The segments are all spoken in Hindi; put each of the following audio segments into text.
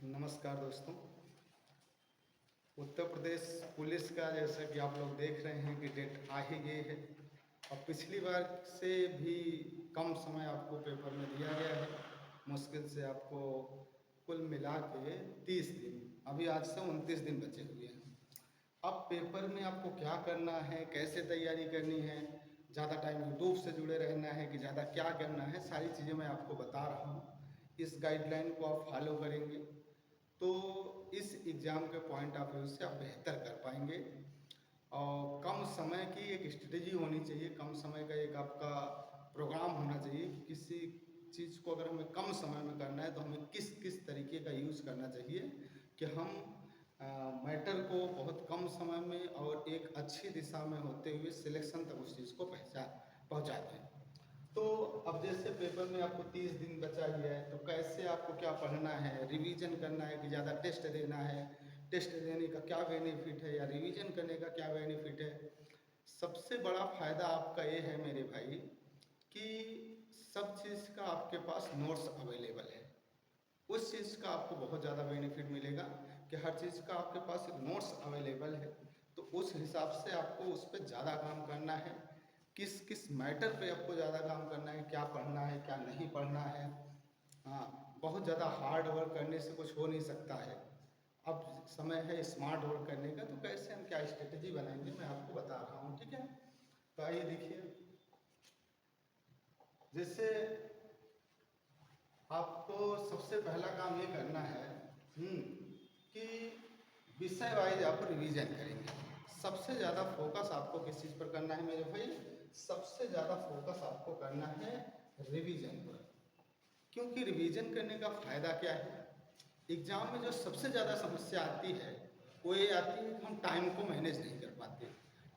नमस्कार दोस्तों। उत्तर प्रदेश पुलिस का जैसा कि आप लोग देख रहे हैं कि डेट आ ही गई है और पिछली बार से भी कम समय आपको पेपर में दिया गया है। मुश्किल से आपको कुल मिला के 30 दिन, अभी आज से 29 दिन बचे हुए हैं। अब पेपर में आपको क्या करना है, कैसे तैयारी करनी है, ज़्यादा टाइम यूट्यूब से जुड़े रहना है कि ज़्यादा क्या करना है, सारी चीज़ें मैं आपको बता रहा हूँ। इस गाइडलाइन को आप फॉलो करेंगे तो इस एग्ज़ाम के पॉइंट ऑफ व्यू से आप बेहतर कर पाएंगे। और कम समय की एक स्ट्रेटजी होनी चाहिए, कम समय का एक आपका प्रोग्राम होना चाहिए कि किसी चीज़ को अगर हमें कम समय में करना है तो हमें किस किस तरीके का यूज़ करना चाहिए कि हम मैटर को बहुत कम समय में और एक अच्छी दिशा में होते हुए सिलेक्शन तक उस चीज़ को पहुँचा दें। तो अब जैसे पेपर में आपको 30 दिन बचा ही है तो कैसे आपको क्या पढ़ना है, रिवीजन करना है कि ज़्यादा टेस्ट देना है, टेस्ट देने का क्या बेनिफिट है या रिवीजन करने का क्या बेनिफिट है। सबसे बड़ा फ़ायदा आपका ये है मेरे भाई कि सब चीज़ का आपके पास नोट्स अवेलेबल है। उस चीज़ का आपको बहुत ज़्यादा बेनिफिट मिलेगा कि हर चीज़ का आपके पास नोट्स अवेलेबल है। तो उस हिसाब से आपको उस पर ज़्यादा काम करना है, किस किस मैटर पे आपको ज़्यादा काम करना है, क्या पढ़ना है क्या नहीं पढ़ना है। हाँ, बहुत ज़्यादा हार्ड वर्क करने से कुछ हो नहीं सकता है। अब समय है स्मार्ट वर्क करने का, तो कैसे हम क्या स्ट्रेटजी बनाएंगे मैं आपको बता रहा हूँ, ठीक है। तो आइए देखिए, जैसे आपको सबसे पहला काम ये करना है कि विषय वाइज आप रिवीजन करेंगे। सबसे ज़्यादा फोकस आपको किस चीज़ पर करना है मेरे भाई? सबसे ज़्यादा फोकस आपको करना है रिवीजन पर। क्योंकि रिवीजन करने का फ़ायदा क्या है? एग्ज़ाम में जो सबसे ज़्यादा समस्या आती है वो ये आती है कि हम टाइम को मैनेज नहीं कर पाते।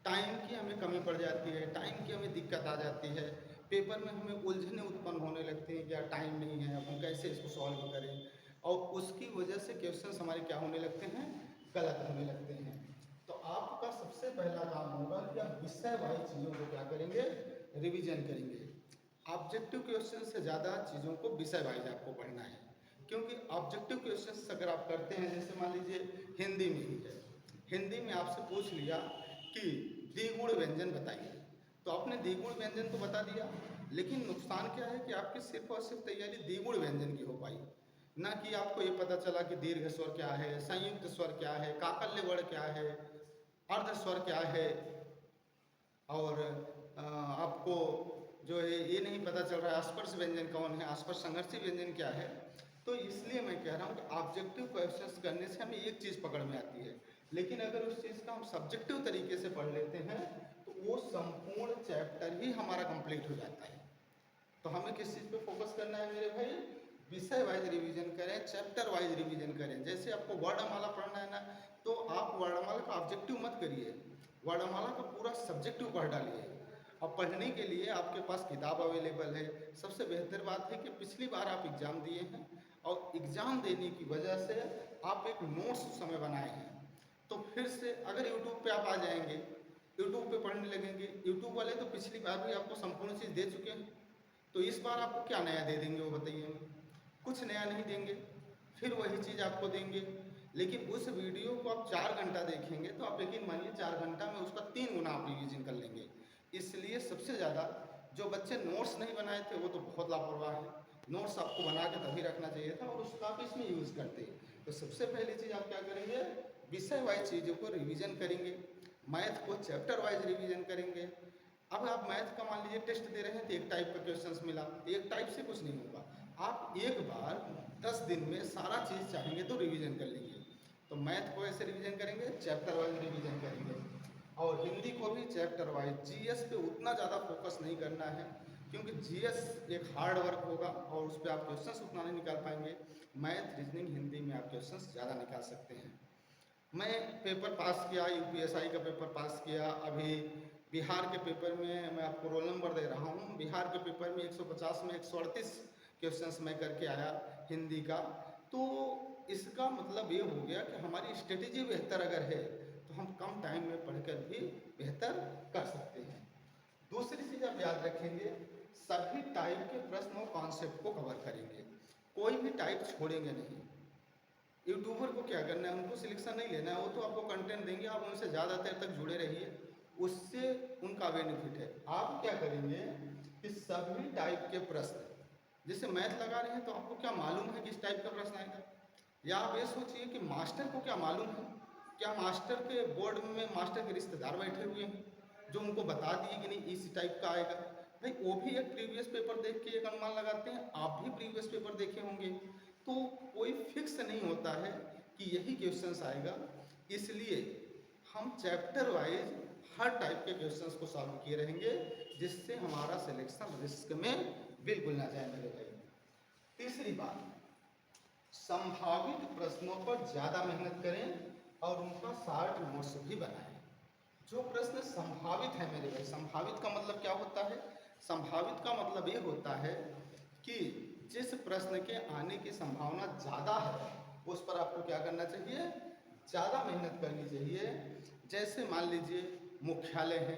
टाइम की हमें कमी पड़ जाती है, टाइम की हमें दिक्कत आ जाती है। पेपर में हमें उलझने उत्पन्न होने लगती हैं कि यार टाइम नहीं है, अब हम कैसे इसको सॉल्व करें। और उसकी वजह से क्वेश्चंस हमारे क्या होने लगते हैं, गलत होने लगते हैं। तो आपका सबसे पहला काम होगा कि आप विषय वाइज चीज़ों को क्या करेंगे, रिवीजन करेंगे। ऑब्जेक्टिव क्वेश्चन से ज़्यादा चीज़ों को विषय वाइज आपको पढ़ना है। क्योंकि ऑब्जेक्टिव क्वेश्चन अगर आप करते हैं, जैसे मान लीजिए हिंदी में ही है, हिंदी में आपसे पूछ लिया कि द्विगुण व्यंजन बताइए, तो आपने द्विगुण व्यंजन तो बता दिया, लेकिन नुकसान क्या है कि आपकी सिर्फ और सिर्फ तैयारी द्विगुण व्यंजन की हो पाई, ना कि आपको ये पता चला कि दीर्घ स्वर क्या है, संयुक्त स्वर क्या है, काकल्य वर्ण क्या है, अर्ध स्वर क्या है। और आपको जो है ये नहीं पता चल रहा है स्पर्श व्यंजन कौन है, स्पर्श संघर्षी व्यंजन क्या है। तो इसलिए मैं कह रहा हूँ कि ऑब्जेक्टिव क्वेश्चंस करने से हमें एक चीज़ पकड़ में आती है, लेकिन अगर उस चीज़ का हम सब्जेक्टिव तरीके से पढ़ लेते हैं तो वो संपूर्ण चैप्टर ही हमारा कंप्लीट हो जाता है। तो हमें किस चीज़ पे फोकस करना है मेरे भाई? विषय वाइज रिवीजन करें, चैप्टर वाइज रिवीजन करें। जैसे आपको वर्णमाला पढ़ना है ना, तो आप वर्णमाला का ऑब्जेक्टिव मत करिए, वर्णमाला का पूरा सब्जेक्टिव पढ़ डालिए। अब पढ़ने के लिए आपके पास किताब अवेलेबल है। सबसे बेहतर बात है कि पिछली बार आप एग्ज़ाम दिए हैं और एग्ज़ाम देने की वजह से आप एक नोट्स उस समय बनाए हैं। तो फिर से अगर यूट्यूब पे आप आ जाएंगे, यूट्यूब पे पढ़ने लगेंगे, यूट्यूब वाले तो पिछली बार भी आपको संपूर्ण चीज़ दे चुके हैं, तो इस बार आपको क्या नया दे देंगे वो बताइए? कुछ नया नहीं देंगे, फिर वही चीज़ आपको देंगे। लेकिन उस वीडियो को आप 4 घंटा देखेंगे तो आप यकीन मानिए 4 घंटा में उसका 3 गुना आप रिवीजन कर लेंगे। इसलिए सबसे ज़्यादा जो बच्चे नोट्स नहीं बनाए थे वो तो बहुत लापरवाह है। नोट्स आपको बना के तभी रखना चाहिए था और उसका आप इसमें यूज़ करते। तो सबसे पहली चीज़ आप क्या करेंगे, विषय वाइज चीज़ों को रिवीजन करेंगे। मैथ को चैप्टर वाइज रिवीजन करेंगे। अब आप मैथ का मान लीजिए टेस्ट दे रहे हैं तो एक टाइप का क्वेश्चंस मिला, एक टाइप से कुछ नहीं होगा। आप एक बार 10 दिन में सारा चीज़ चाहेंगे तो रिवीजन कर लेंगे। तो मैथ को ऐसे रिवीजन करेंगे, चैप्टर वाइज रिवीजन करेंगे। और हिंदी को भी चैप्टर वाइज। जीएस पे उतना ज़्यादा फोकस नहीं करना है, क्योंकि जीएस एक हार्ड वर्क होगा और उस पर आप क्वेश्चंस उतना नहीं निकाल पाएंगे। मैथ, रीजनिंग, हिंदी में आप क्वेश्चंस ज़्यादा निकाल सकते हैं। मैं पेपर पास किया, यूपीएसआई का पेपर पास किया। अभी बिहार के पेपर में मैं आपको रोल नंबर दे रहा हूँ। बिहार के पेपर में 150 में 138 क्वेश्चंस मैं करके आया हिंदी का। तो इसका मतलब ये हो गया कि हमारी स्ट्रेटेजी बेहतर अगर है तो हम कम टाइम में पढ़कर भी बेहतर कर सकते हैं। दूसरी चीज़ आप याद रखेंगे, सभी टाइप के प्रश्न और कॉन्सेप्ट को कवर करेंगे, कोई भी टाइप छोड़ेंगे नहीं। यूट्यूबर को क्या करना है, उनको सिलेक्शन नहीं लेना है, वो तो आपको कंटेंट देंगे, आप उनसे ज़्यादा देर तक जुड़े रहिए, उससे उनका बेनिफिट है। आप क्या करेंगे कि सभी टाइप के प्रश्न, जैसे मैथ लगा रहे हैं तो आपको क्या मालूम है कि इस टाइप का प्रश्न आएगा, या आप ये सोचिए कि मास्टर को क्या मालूम है, क्या मास्टर के बोर्ड में मास्टर के रिश्तेदार बैठे हुए हैं जो उनको बता दिए कि नहीं इस टाइप का आएगा। भाई वो भी एक प्रीवियस पेपर देख के एक अनुमान लगाते हैं, आप भी प्रीवियस पेपर देखे होंगे, तो कोई फिक्स नहीं होता है कि यही क्वेश्चंस आएगा। इसलिए हम चैप्टर वाइज हर टाइप के क्वेश्चंस को सॉल्व किए रहेंगे, जिससे हमारा सिलेक्शन रिस्क में बिल्कुल ना जाए मेरे भाई। तीसरी बात, संभावित प्रश्नों पर ज़्यादा मेहनत करें और उनका शॉर्ट नोट्स भी बनाएं। जो प्रश्न संभावित है मेरे भाई, संभावित का मतलब क्या होता है, संभावित का मतलब ये होता है कि जिस प्रश्न के आने की संभावना ज़्यादा है उस पर आपको क्या करना चाहिए, ज़्यादा मेहनत करनी चाहिए। जैसे मान लीजिए मुख्यालय है,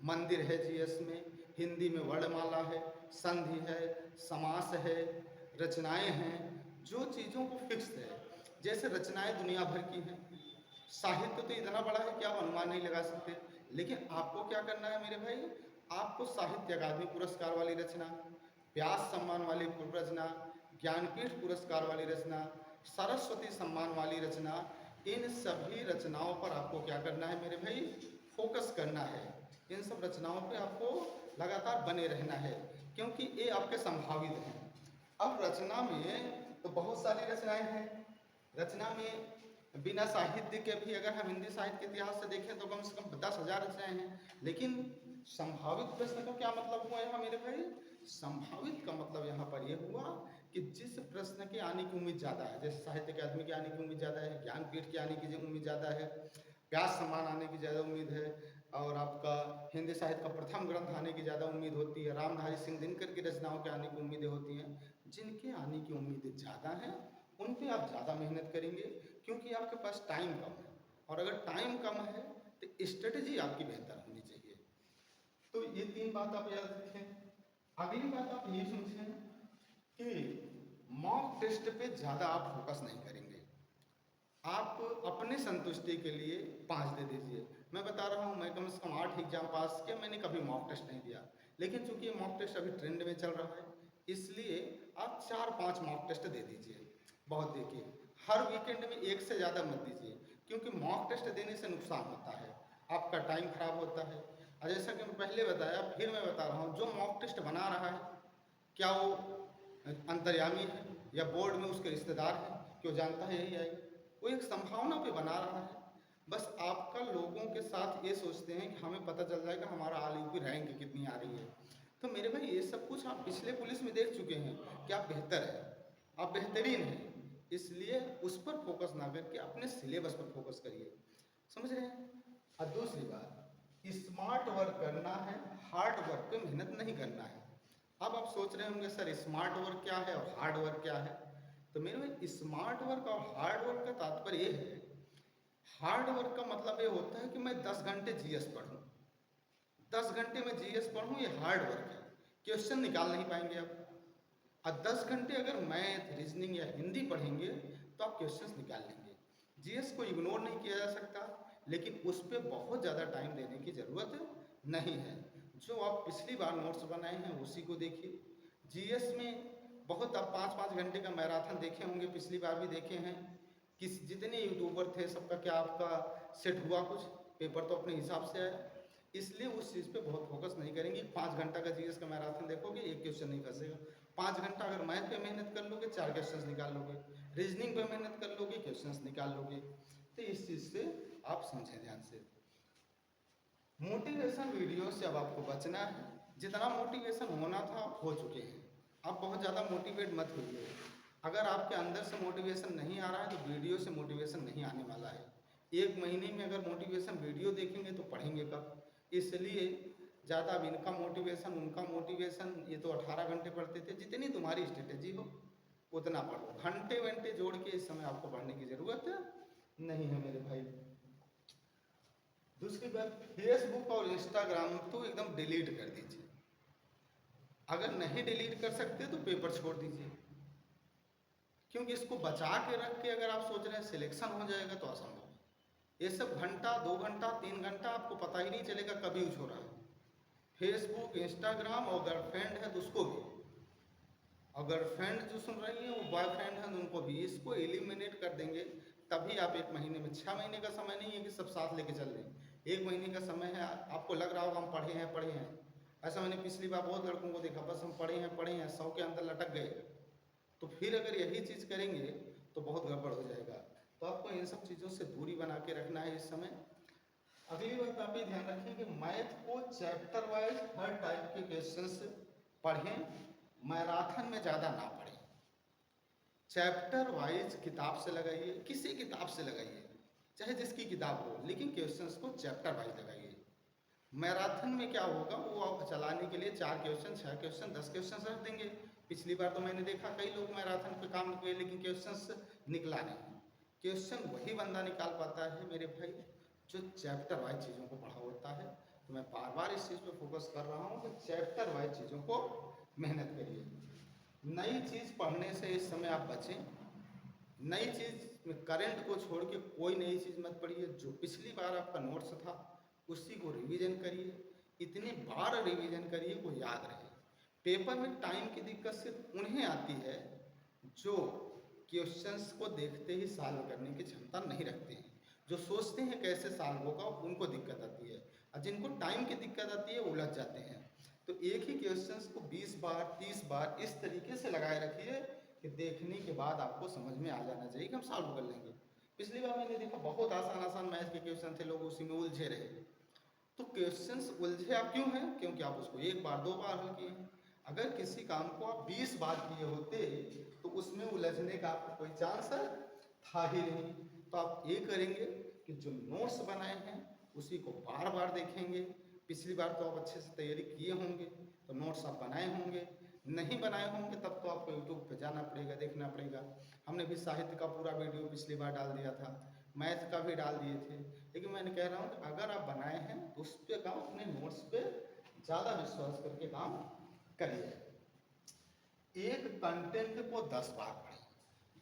मंदिर है जीएस में, हिंदी में वर्णमाला है, संधि है, समास है, रचनाएं हैं, जो चीज़ों को फिक्स है। जैसे रचनाएं दुनिया भर की हैं, साहित्य तो इतना बड़ा है कि आप अनुमान नहीं लगा सकते, लेकिन आपको क्या करना है मेरे भाई, आपको साहित्य अकादमी पुरस्कार वाली रचना, व्यास सम्मान वाली रचना, ज्ञानपीठ पुरस्कार वाली रचना, सरस्वती सम्मान वाली रचना, इन सभी रचनाओं पर आपको क्या करना है मेरे भाई, फोकस करना है। इन सब रचनाओं पे आपको लगातार बने रहना है, क्योंकि ये आपके संभावित हैं। अब रचना में तो बहुत सारी रचनाएं हैं, रचना में बिना साहित्य के भी अगर हम हिंदी साहित्य के इतिहास से देखें तो कम से कम 10,000 रचनाएं हैं। लेकिन संभावित प्रश्न का क्या मतलब हुआ यहाँ मेरे भाई, संभावित का मतलब यहाँ पर यह हुआ कि जिस प्रश्न के आने की उम्मीद ज़्यादा है, जैसे साहित्य अकादमी के आने की उम्मीद ज़्यादा है, ज्ञानपीठ के आने की उम्मीद ज़्यादा है, व्यास सम्मान आने की ज़्यादा उम्मीद है, और आपका हिंदी साहित्य का प्रथम ग्रंथ आने की ज़्यादा उम्मीद होती है, रामधारी सिंह दिनकर की रचनाओं के आने की उम्मीदें होती हैं। जिनके आने की उम्मीदें ज़्यादा हैं उन पे आप ज़्यादा मेहनत करेंगे, क्योंकि आपके पास टाइम कम है, और अगर टाइम कम है तो स्ट्रेटजी आपकी बेहतर होनी चाहिए। तो ये 3 बात आप याद रखें। अगली बात आप ये समझें कि मॉक टेस्ट पे ज़्यादा आप फोकस नहीं करेंगे। आप अपने संतुष्टि के लिए 5 दे दीजिए। मैं बता रहा हूँ, मैं कम से कम 8 एग्जाम पास किया, मैंने कभी मॉक टेस्ट नहीं दिया, लेकिन चूंकि ये मॉक टेस्ट अभी ट्रेंड में चल रहा है, इसलिए आप 4-5 मॉक टेस्ट दे दीजिए। बहुत देखिए, हर वीकेंड में एक से ज़्यादा मत दीजिए, क्योंकि मॉक टेस्ट देने से नुकसान होता है, आपका टाइम खराब होता है। और जैसा कि मैं पहले बताया, फिर मैं बता रहा हूँ, जो मॉक टेस्ट बना रहा है क्या वो अंतर्यामी है या बोर्ड में उसके रिश्तेदार हैं, क्यों जानता है यही आएगा, वो एक संभावना पे बना रहा है। बस आपका लोगों के साथ ये सोचते हैं कि हमें पता चल जाएगा हमारा ऑल यूपी रैंक कितनी आ रही है। तो मेरे भाई ये सब कुछ आप पिछले पुलिस में देख चुके हैं कि आप बेहतर है, आप बेहतरीन हैं, इसलिए उस पर फोकस ना करके अपने सिलेबस पर फोकस करिए। समझ रहे हैं। और दूसरी बात, स्मार्ट वर्क करना है, हार्ड वर्क पे मेहनत नहीं करना है। अब आप सोच रहे होंगे सर स्मार्ट वर्क क्या है और हार्ड वर्क क्या है, तो मेरे भाई स्मार्ट वर्क और हार्ड वर्क का तात्पर्य ये है, हार्ड वर्क का मतलब ये होता है कि मैं 10 घंटे जीएस पढ़ूं, 10 घंटे में जीएस पढ़ूं, ये हार्ड वर्क है, क्वेश्चन निकाल नहीं पाएंगे आप। और 10 घंटे अगर मैथ, रीजनिंग या हिंदी पढ़ेंगे तो आप क्वेश्चंस निकाल लेंगे। जीएस को इग्नोर नहीं किया जा सकता, लेकिन उस पर बहुत ज़्यादा टाइम देने की ज़रूरत नहीं है। जो आप पिछली बार नोट्स बनाए हैं उसी को देखिए। जीएस में बहुत आप 5-5 घंटे का मैराथन देखे होंगे, पिछली बार भी देखे हैं। किस जितने यूट्यूबर थे सबका क्या आपका सेट हुआ कुछ, पेपर तो अपने हिसाब से आया, इसलिए उस चीज़ पे बहुत फोकस नहीं करेंगे। 5 घंटा का जीएस का मैराथन देखोगे, एक क्वेश्चन नहीं फंसेगा। 5 घंटा अगर मैथ पे मेहनत कर लोगे, 4 क्वेश्चंस निकाल लोगे, रीजनिंग पे मेहनत कर लोगे, क्वेश्चंस निकाल लोगे। तो इस चीज़ से आप समझें ध्यान से। मोटिवेशन वीडियो से अब आपको बचना है, जितना मोटिवेशन होना था हो चुके हैं, आप बहुत ज़्यादा मोटिवेट मत होइए। अगर आपके अंदर से मोटिवेशन नहीं आ रहा है तो वीडियो से मोटिवेशन नहीं आने वाला है। 1 महीने में अगर मोटिवेशन वीडियो देखेंगे तो पढ़ेंगे कब, इसलिए ज़्यादा अब इनका मोटिवेशन उनका मोटिवेशन, ये तो 18 घंटे पढ़ते थे, जितनी तुम्हारी स्ट्रेटेजी हो उतना पढ़ो, घंटे वंटे जोड़ के इस समय आपको पढ़ने की ज़रूरत नहीं है मेरे भाई। दूसरी बात, फेसबुक और इंस्टाग्राम तो एकदम डिलीट कर दीजिए। अगर नहीं डिलीट कर सकते तो पेपर छोड़ दीजिए। क्योंकि इसको बचा के रख के अगर आप सोच रहे हैं सिलेक्शन हो जाएगा तो असंभव है। ये सब घंटा 2 घंटा 3 घंटा आपको पता ही नहीं चलेगा कभी यूज हो रहा है। फेसबुक, इंस्टाग्राम, और गर्लफ्रेंड है तो उसको भी, और गर्लफ्रेंड जो सुन रही है वो बॉयफ्रेंड है तो उनको भी, इसको एलिमिनेट कर देंगे तभी आप 1 महीने में, 6 महीने का समय नहीं है कि सब साथ लेके चल रहे हैं, 1 महीने का समय है। आपको लग रहा होगा हम पढ़े हैं, ऐसा मैंने पिछली बार बहुत लड़कों को देखा, बस हम पढ़े हैं 100 के अंदर लटक गए। तो फिर अगर यही चीज़ करेंगे तो बहुत गड़बड़ हो जाएगा। तो आपको इन सब चीज़ों से दूरी बना के रखना है इस समय। अगली बात आप ये ध्यान रखें कि मैथ को चैप्टर वाइज हर टाइप के क्वेश्चंस पढ़ें, मैराथन में ज़्यादा ना पढ़ें। चैप्टर वाइज किताब से लगाइए, किसी किताब से लगाइए, चाहे जिसकी किताब हो, लेकिन क्वेश्चंस को चैप्टर वाइज लगाइए। मैराथन में क्या होगा, वो आप चलाने के लिए 4 क्वेश्चन, 6 क्वेश्चन, 10 क्वेश्चन रख देंगे। पिछली बार तो मैंने देखा कई लोग मैराथन पे काम किए लेकिन क्वेश्चन निकला नहीं। क्वेश्चन वही बंदा निकाल पाता है मेरे भाई जो चैप्टर वाइज चीज़ों को पढ़ा होता है। तो मैं बार बार इस चीज़ पे फोकस कर रहा हूँ कि चैप्टर वाइज चीज़ों को मेहनत करिए। नई चीज़ पढ़ने से इस समय आप बचें। नई चीज़ में करंट को छोड़ के कोई नई चीज़ मत पढ़िए। जो पिछली बार आपका नोट्स था उसी को रिवीजन करिए, इतनी बार रिवीजन करिए वो याद रहे। पेपर में टाइम की दिक्कत सिर्फ उन्हें आती है जो क्वेश्चंस को देखते ही सॉल्व करने की क्षमता नहीं रखते हैं, जो सोचते हैं कैसे सॉल्व होगा उनको दिक्कत आती है, और जिनको टाइम की दिक्कत आती है उलझ जाते हैं। तो एक ही क्वेश्चंस को 20 बार 30 बार इस तरीके से लगाए रखिए कि देखने के बाद आपको समझ में आ जाना चाहिए कि हम सॉल्व कर लेंगे। पिछली बार मैंने देखा बहुत आसान आसान मैथ के क्वेश्चन थे, लोग उसी में उलझे रहे। तो क्वेश्चंस उलझे आप क्यों हैं? क्योंकि आप उसको 1 बार 2 बार हल किए हैं। अगर किसी काम को आप 20 बार किए होते तो उसमें उलझने का आपको कोई चांस था ही नहीं। तो आप ये करेंगे कि जो नोट्स बनाए हैं उसी को बार बार देखेंगे। पिछली बार तो आप अच्छे से तैयारी किए होंगे तो नोट्स आप बनाए होंगे, नहीं बनाए होंगे तब तो आपको यूट्यूब पे जाना पड़ेगा, देखना पड़ेगा। हमने भी साहित्य का पूरा वीडियो पिछली बार डाल दिया था, मैथ का भी डाल दिए थे, लेकिन मैंने कह रहा हूँ कि अगर आप बनाए हैं तो उस पर काम, अपने नोट्स पे ज़्यादा विश्वास करके काम करिए। एक कंटेंट को 10 बार पढ़िए,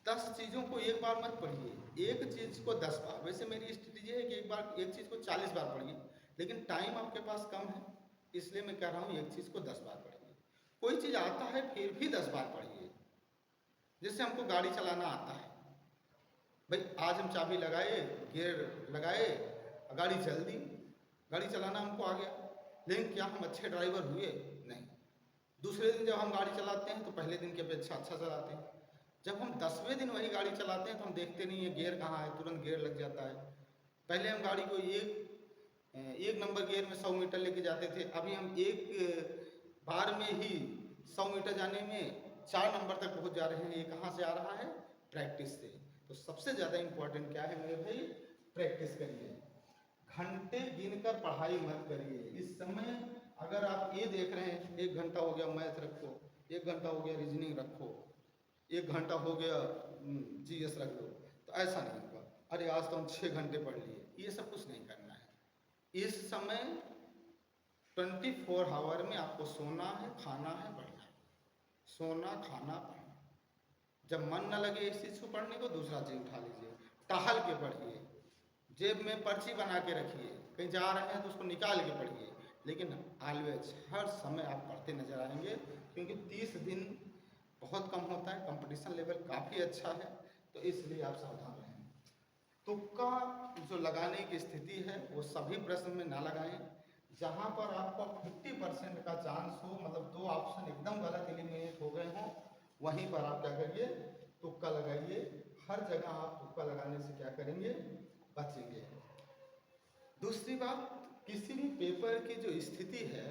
10 चीज़ों को एक बार मत पढ़िए, एक चीज़ को 10 बार। वैसे मेरी स्ट्रेटेजी है कि एक चीज़ को 40 बार पढ़िए, लेकिन टाइम आपके पास कम है इसलिए मैं कह रहा हूँ एक चीज़ को 10 बार पढ़िए। कोई चीज़ आता है फिर भी 10 बार पढ़िए। जैसे हमको गाड़ी चलाना आता है भाई, आज हम चाबी लगाए, गियर लगाए, गाड़ी चल दी, गाड़ी चलाना हमको आ गया, लेकिन क्या हम अच्छे ड्राइवर हुए? नहीं। दूसरे दिन जब हम गाड़ी चलाते हैं तो पहले दिन की अपेक्षा अच्छा चलाते हैं। जब हम 10वें दिन वही गाड़ी चलाते हैं तो हम देखते नहीं है गियर कहाँ है, तुरंत गियर लग जाता है। पहले हम गाड़ी को एक नंबर गियर में 100 मीटर लेके जाते थे, अभी हम एक बार में ही 100 मीटर जाने में 4 नंबर तक पहुंच जा रहे हैं। ये कहाँ से आ रहा है? प्रैक्टिस से। तो सबसे ज़्यादा इम्पोर्टेंट क्या है मेरे भाई? प्रैक्टिस करिए। घंटे गिनकर पढ़ाई मत करिए। इस समय अगर आप ये देख रहे हैं 1 घंटा हो गया मैथ रखो, 1 घंटा हो गया रीजनिंग रखो, 1 घंटा हो गया जीएस रख लो, तो ऐसा नहीं होगा। अरे आज तो हम 6 घंटे पढ़ लिए, ये सब कुछ नहीं करना है। इस समय 24 आवर में आपको सोना है, खाना है, पढ़ना है। सोना, खाना, पढ़ना। जब मन न लगे इस चीज़ को पढ़ने को, दूसरा चीज़ उठा लीजिए, टहल के पढ़िए, जेब में पर्ची बना के रखिए, कहीं जा रहे हैं तो उसको निकाल के पढ़िए, लेकिन ऑलवेज हर समय आप पढ़ते नजर आएंगे, क्योंकि 30 दिन बहुत कम होता है, कंपटीशन लेवल काफ़ी अच्छा है, तो इसलिए आप सावधान रहें। तुक्का जो लगाने की स्थिति है वो सभी प्रश्न में ना लगाएं। जहाँ पर आपका 50% का चांस हो, मतलब 2 ऑप्शन एकदम गलत एलिमिनेट हो गए हों, वहीं पर आप क्या करिए? तुक्का लगाइए। हर जगह आप तुक्का लगाने से क्या करेंगे? बचेंगे। दूसरी बात, किसी भी पेपर की जो स्थिति है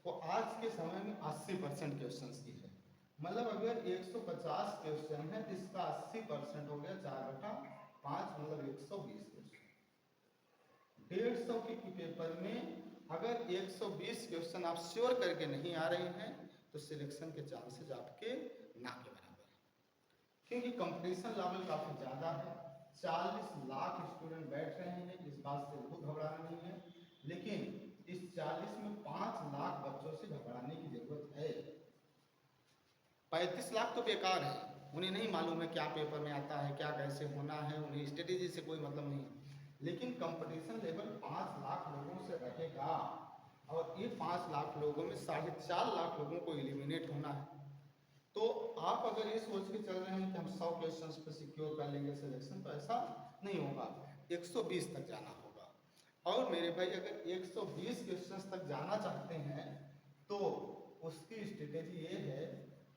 वो आज के समय में 80% क्वेश्चन की है। मतलब अगर 150 क्वेश्चन है तो इसका 80% हो गया 4/5, मतलब 120 क्वेश्चन। 150 के पेपर में अगर 120 क्वेश्चन आप श्योर करके नहीं आ रहे हैं तो सिलेक्शन के चांसेस आपके ना के बराबर है, क्योंकि कंपटीशन लेवल काफ़ी ज़्यादा है। 40 लाख स्टूडेंट बैठ रहे हैं, इस बात से बहुत घबराना नहीं है, लेकिन इस 40 में 5 लाख बच्चों से घबराने की जरूरत है। 35 लाख तो बेकार है, उन्हें नहीं मालूम है क्या पेपर में आता है, क्या कैसे होना है, उन्हें स्ट्रेटेजी से कोई मतलब नहीं है। लेकिन कंपटीशन लेवल 5 लाख लोगों से रहेगा और ये 5 लाख लोगों में 4.5 लाख लोगों को एलिमिनेट होना है। तो आप अगर ये सोच के चल रहे हैं कि हम 100 क्वेश्चंस पे सिक्योर कर लेंगे सिलेक्शन, तो ऐसा नहीं होगा, 120 तक जाना होगा। और मेरे भाई अगर 120 क्वेश्चंस तक जाना चाहते हैं तो उसकी स्ट्रेटेजी ये है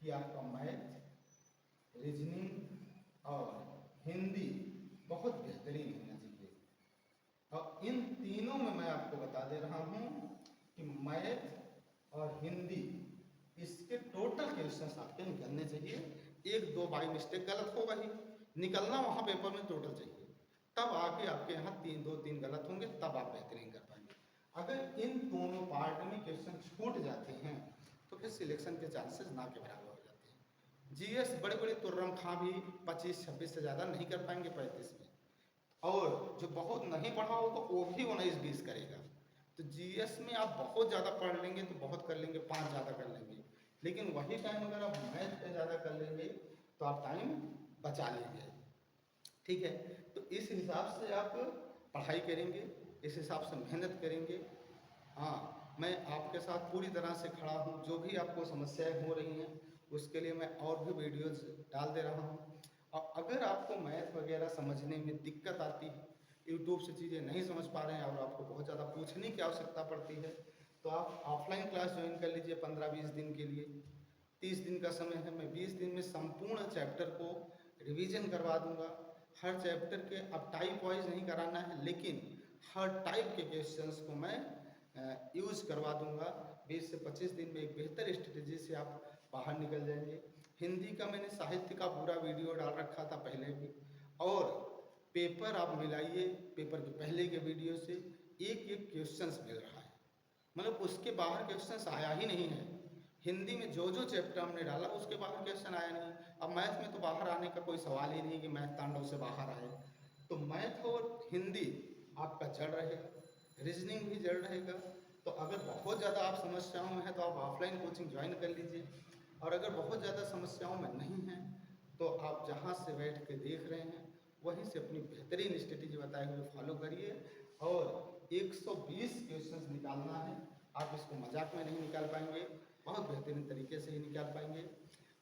कि आपका मैथ, रीजनिंग और हिंदी बहुत बेहतरीन होना चाहिए। और इन तीनों में मैं आपको बता दे रहा हूँ कि मैथ और हिंदी इसके टोटल क्वेश्चंस आपके निकलने चाहिए। 1-2 बाई मिस्टेक गलत होगा ही, निकलना वहाँ पेपर में टोटल चाहिए, तब आके आपके यहाँ 2-3 गलत होंगे, तब आप बेहतरीन कर पाएंगे। अगर इन दोनों पार्ट में क्वेश्चन छूट जाते हैं तो फिर सिलेक्शन के चांसेस ना के बराबर हो जाते हैं। जीएस बड़े बड़े तुर्रम खां भी 25-26 से ज़्यादा नहीं कर पाएंगे 35 में, और जो बहुत नहीं पढ़ा हो तो वो भी 19-20 करेगा। तो जीएस में आप बहुत ज़्यादा पढ़ लेंगे तो बहुत कर लेंगे, 5 ज़्यादा कर लेंगे, लेकिन वही टाइम अगर आप मैथ पे ज़्यादा कर लेंगे तो आप टाइम बचा लेंगे। ठीक है, तो इस हिसाब से आप पढ़ाई करेंगे, इस हिसाब से मेहनत करेंगे। हाँ, मैं आपके साथ पूरी तरह से खड़ा हूँ। जो भी आपको समस्याएं हो रही हैं उसके लिए मैं और भी वीडियोस डाल दे रहा हूँ। और अगर आपको मैथ वगैरह समझने में दिक्कत आती है, यूट्यूब से चीज़ें नहीं समझ पा रहे हैं और आपको बहुत ज़्यादा पूछने की आवश्यकता पड़ती है, तो आप ऑफलाइन क्लास ज्वाइन कर लीजिए 15-20 दिन के लिए। 30 दिन का समय है, मैं 20 दिन में संपूर्ण चैप्टर को रिवीजन करवा दूंगा। हर चैप्टर के अब टाइप वाइज नहीं कराना है, लेकिन हर टाइप के क्वेश्चंस को मैं यूज़ करवा दूंगा। 20 से 25 दिन में एक बेहतर स्ट्रेटेजी से आप बाहर निकल जाएंगे। हिंदी का मैंने साहित्य का पूरा वीडियो डाल रखा था पहले भी, और पेपर आप मिलाइए पेपर के पहले के वीडियो से, एक क्वेश्चंस मिल रहा है, मतलब उसके बाहर क्वेश्चंस आया ही नहीं है। हिंदी में जो जो चैप्टर हमने डाला उसके बाहर क्वेश्चन आया नहीं। अब मैथ में तो बाहर आने का कोई सवाल ही नहीं कि मैथ तांडव से बाहर आए। तो मैथ और हिंदी आपका जड़ रहेगा, रीजनिंग भी जड़ रहेगा। तो अगर बहुत ज़्यादा आप समस्याओं में हैं तो आप ऑफलाइन कोचिंग ज्वाइन कर लीजिए, और अगर बहुत ज़्यादा समस्याओं में नहीं हैं तो आप जहाँ से बैठ के देख रहे हैं वहीं से अपनी बेहतरीन स्ट्रेटेजी बताए हुए फॉलो करिए, और 120 क्वेश्चंस निकालना है। आप इसको मजाक में नहीं निकाल पाएंगे, बहुत बेहतरीन तरीके से ही निकाल पाएंगे।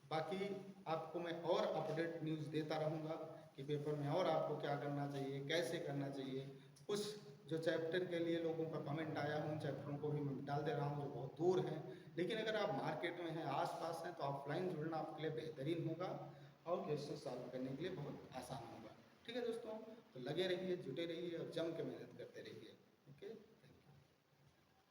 बाकी आपको मैं और अपडेट न्यूज़ देता रहूँगा कि पेपर में और आपको क्या करना चाहिए, कैसे करना चाहिए। कुछ जो चैप्टर के लिए लोगों का कमेंट आया है उन चैप्टरों को भी मैं डाल दे रहा हूँ जो बहुत दूर हैं, लेकिन अगर आप मार्केट में हैं, आसपास हैं, तो ऑफलाइन जुड़ना आपके लिए बेहतरीन होगा और क्वेश्चन सॉल्व करने के लिए बहुत आसान होगा। ठीक है दोस्तों, तो लगे रहिए, जुटे रहिए और जम के मेहनत करते रहिए।